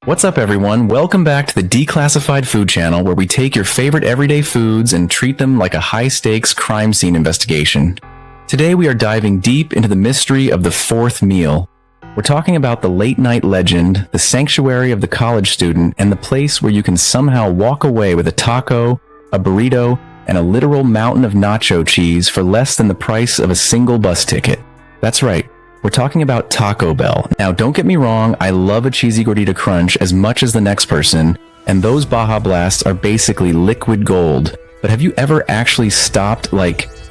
What's up, everyone? Welcome back to the Declassified Food Channel, where we take your favorite everyday foods and treat them like a high-stakes crime scene investigation. Today, we are diving deep into the mystery of the fourth meal. We're talking about the late-night legend, the sanctuary of the college student, and the place where you can somehow walk away with a taco, a burrito, and a literal mountain of nacho cheese for less than the price of a single bus ticket. That's right. We're talking about Taco Bell. Now, don't get me wrong, I love a cheesy gordita crunch as much as the next person, and those Baja Blasts are basically liquid gold. But have you ever actually stopped,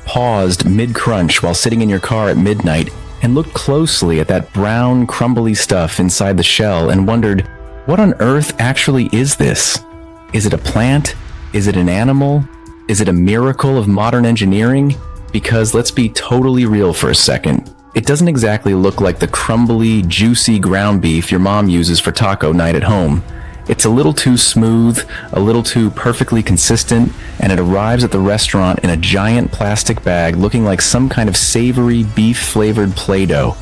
paused mid-crunch while sitting in your car at midnight and looked closely at that brown, crumbly stuff inside the shell and wondered, what on earth actually is this? Is it a plant? Is it an animal? Is it a miracle of modern engineering? Because let's be totally real for a second. It doesn't exactly look like the crumbly, juicy ground beef your mom uses for taco night at home. It's a little too smooth, a little too perfectly consistent, and it arrives at the restaurant in a giant plastic bag looking like some kind of savory, beef-flavored Play-Doh.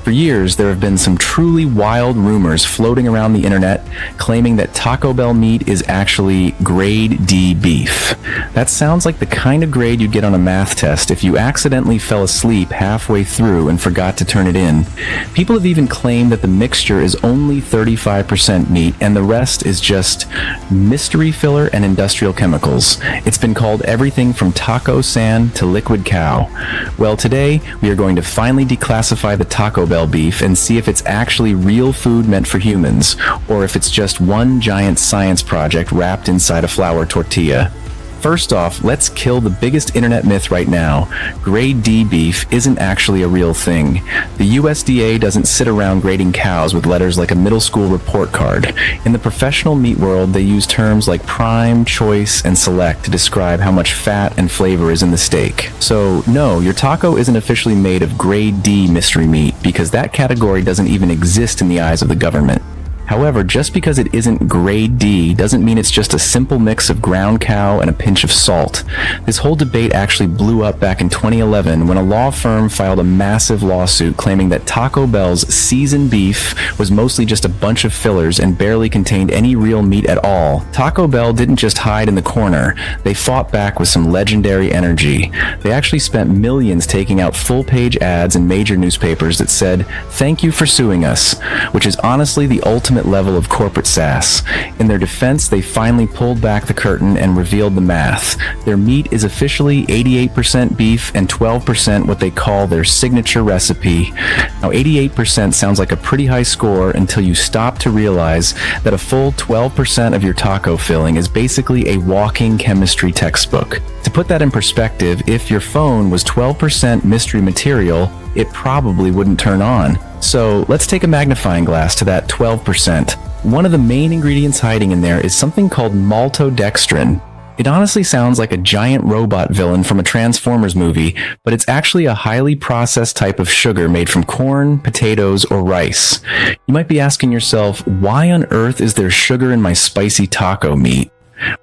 For years, there have been some truly wild rumors floating around the internet claiming that Taco Bell meat is actually grade D beef. That sounds like the kind of grade you'd get on a math test if you accidentally fell asleep halfway through and forgot to turn it in. People have even claimed that the mixture is only 35% meat and the rest is just mystery filler and industrial chemicals. It's been called everything from taco sand to liquid cow. Well, today we are going to finally declassify the Taco Bell beef and see if it's actually real food meant for humans, or if it's just one giant science project wrapped inside a flour tortilla. First off, let's kill the biggest internet myth right now. Grade D beef isn't actually a real thing. The USDA doesn't sit around grading cows with letters like a middle school report card. In the professional meat world, they use terms like prime, choice, and select to describe how much fat and flavor is in the steak. So, no, your taco isn't officially made of grade D mystery meat, because that category doesn't even exist in the eyes of the government. However, just because it isn't grade D doesn't mean it's just a simple mix of ground cow and a pinch of salt. This whole debate actually blew up back in 2011 when a law firm filed a massive lawsuit claiming that Taco Bell's seasoned beef was mostly just a bunch of fillers and barely contained any real meat at all. Taco Bell didn't just hide in the corner. They fought back with some legendary energy. They actually spent millions taking out full-page ads in major newspapers that said, "Thank you for suing us," which is honestly the ultimate level of corporate sass. In their defense, they finally pulled back the curtain and revealed the math. Their meat is officially 88% beef and 12% what they call their signature recipe. Now, 88% sounds like a pretty high score until you stop to realize that a full 12% of your taco filling is basically a walking chemistry textbook. To put that in perspective, if your phone was 12% mystery material, it probably wouldn't turn on. So let's take a magnifying glass to that 12%. One of the main ingredients hiding in there is something called Maltodextrin. It honestly sounds like a giant robot villain from a Transformers movie, but it's actually a highly processed type of sugar made from corn, potatoes, or rice. You might be asking yourself, why on earth is there sugar in my spicy taco meat?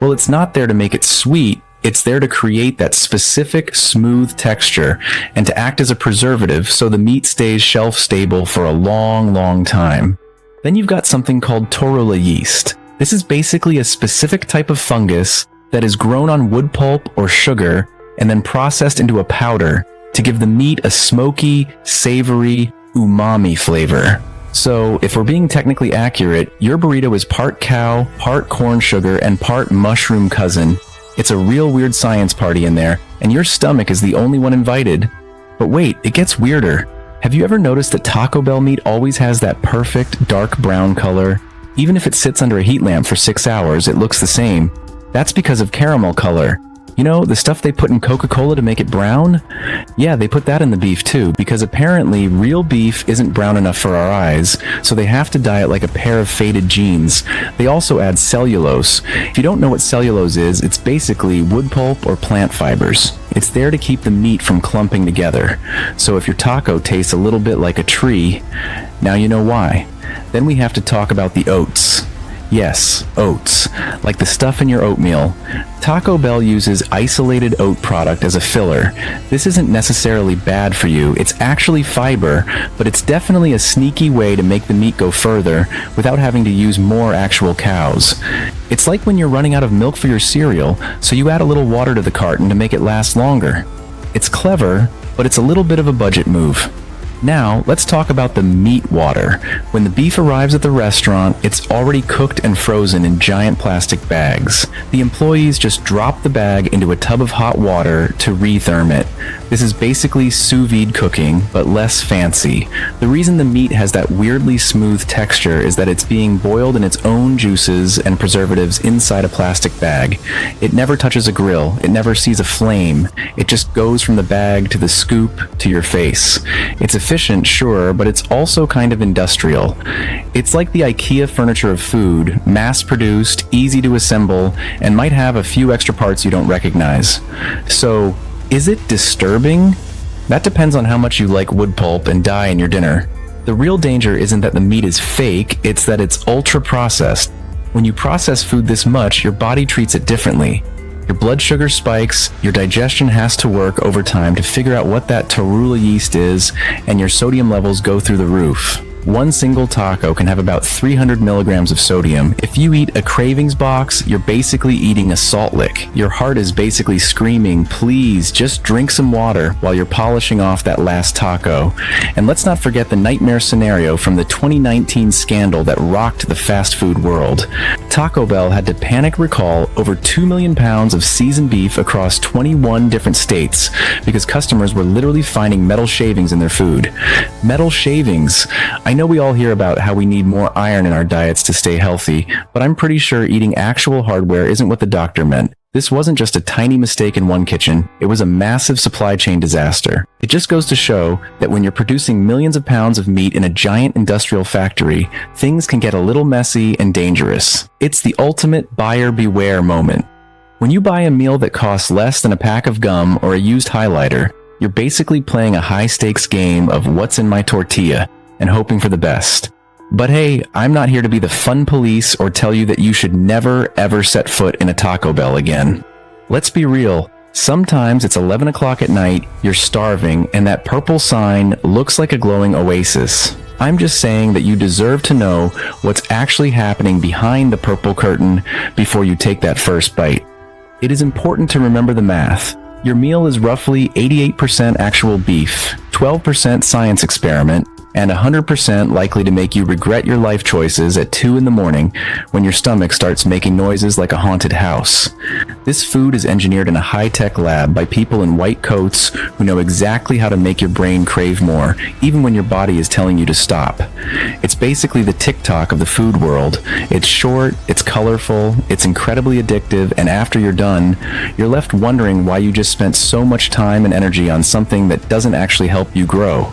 Well, it's not there to make it sweet. It's there to create that specific smooth texture and to act as a preservative so the meat stays shelf stable for a long, long time. Then you've got something called Torula yeast. This is basically a specific type of fungus that is grown on wood pulp or sugar and then processed into a powder to give the meat a smoky, savory, umami flavor. So, if we're being technically accurate, your burrito is part cow, part corn sugar, and part mushroom cousin. It's a real weird science party in there, and your stomach is the only one invited. But wait, it gets weirder. Have you ever noticed that Taco Bell meat always has that perfect dark brown color? Even if it sits under a heat lamp for 6 hours, it looks the same. That's because of caramel color. You know, the stuff they put in Coca-Cola to make it brown? Yeah, they put that in the beef too, because apparently real beef isn't brown enough for our eyes, so they have to dye it like a pair of faded jeans. They also add cellulose. If you don't know what cellulose is, it's basically wood pulp or plant fibers. It's there to keep the meat from clumping together. So if your taco tastes a little bit like a tree, now you know why. Then we have to talk about the oats. Yes, oats, like the stuff in your oatmeal. Taco Bell uses isolated oat product as a filler. This isn't necessarily bad for you, it's actually fiber, but it's definitely a sneaky way to make the meat go further without having to use more actual cows. It's like when you're running out of milk for your cereal, so you add a little water to the carton to make it last longer. It's clever, but it's a little bit of a budget move. Now, let's talk about the meat water. When the beef arrives at the restaurant, it's already cooked and frozen in giant plastic bags. The employees just drop the bag into a tub of hot water to retherm it. This is basically sous vide cooking, but less fancy. The reason the meat has that weirdly smooth texture is that it's being boiled in its own juices and preservatives inside a plastic bag. It never touches a grill, it never sees a flame, it just goes from the bag to the scoop to your face. It's efficient, sure, but it's also kind of industrial. It's like the IKEA furniture of food, mass-produced, easy to assemble, and might have a few extra parts you don't recognize. So, is it disturbing? That depends on how much you like wood pulp and dye in your dinner. The real danger isn't that the meat is fake, it's that it's ultra-processed. When you process food this much, your body treats it differently. Your blood sugar spikes, your digestion has to work overtime to figure out what that Torula yeast is, and your sodium levels go through the roof. One single taco can have about 300 milligrams of sodium. If you eat a cravings box, you're basically eating a salt lick. Your heart is basically screaming, please, just drink some water while you're polishing off that last taco. And let's not forget the nightmare scenario from the 2019 scandal that rocked the fast food world. Taco Bell had to panic recall over 2 million pounds of seasoned beef across 21 different states because customers were literally finding metal shavings in their food. Metal shavings. I know we all hear about how we need more iron in our diets to stay healthy, but I'm pretty sure eating actual hardware isn't what the doctor meant. This wasn't just a tiny mistake in one kitchen, it was a massive supply chain disaster. It just goes to show that when you're producing millions of pounds of meat in a giant industrial factory, things can get a little messy and dangerous. It's the ultimate buyer beware moment. When you buy a meal that costs less than a pack of gum or a used highlighter, you're basically playing a high-stakes game of what's in my tortilla and hoping for the best. But hey, I'm not here to be the fun police or tell you that you should never ever set foot in a Taco Bell again. Let's be real, sometimes it's 11 o'clock at night, you're starving, and that purple sign looks like a glowing oasis. I'm just saying that you deserve to know what's actually happening behind the purple curtain before you take that first bite. It is important to remember the math. Your meal is roughly 88% actual beef, 12% science experiment, and 100% likely to make you regret your life choices at 2 in the morning when your stomach starts making noises like a haunted house. This food is engineered in a high-tech lab by people in white coats who know exactly how to make your brain crave more, even when your body is telling you to stop. It's basically the TikTok of the food world. It's short, it's colorful, it's incredibly addictive, and after you're done, you're left wondering why you just spent so much time and energy on something that doesn't actually help you grow.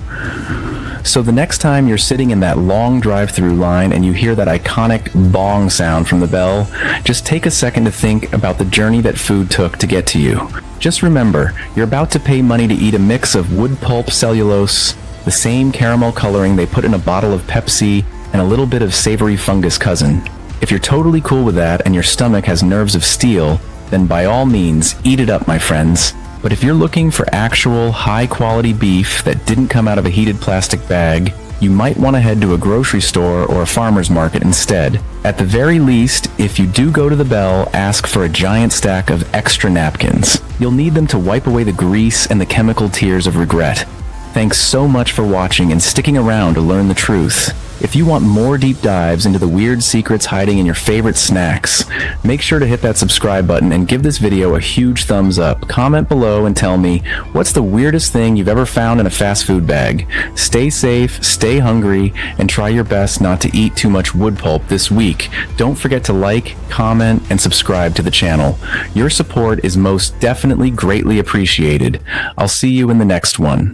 So the next time you're sitting in that long drive-through line and you hear that iconic bong sound from the bell, just take a second to think about the journey that food took to get to you. Just remember, you're about to pay money to eat a mix of wood pulp cellulose, the same caramel coloring they put in a bottle of Pepsi, and a little bit of savory fungus cousin. If you're totally cool with that and your stomach has nerves of steel, then by all means, eat it up, my friends. But if you're looking for actual high-quality beef that didn't come out of a heated plastic bag, you might want to head to a grocery store or a farmer's market instead. At the very least, if you do go to the Bell, ask for a giant stack of extra napkins. You'll need them to wipe away the grease and the chemical tears of regret. Thanks so much for watching and sticking around to learn the truth. If you want more deep dives into the weird secrets hiding in your favorite snacks, make sure to hit that subscribe button and give this video a huge thumbs up. Comment below and tell me, what's the weirdest thing you've ever found in a fast food bag? Stay safe, stay hungry, and try your best not to eat too much wood pulp this week. Don't forget to like, comment, and subscribe to the channel. Your support is most definitely greatly appreciated. I'll see you in the next one.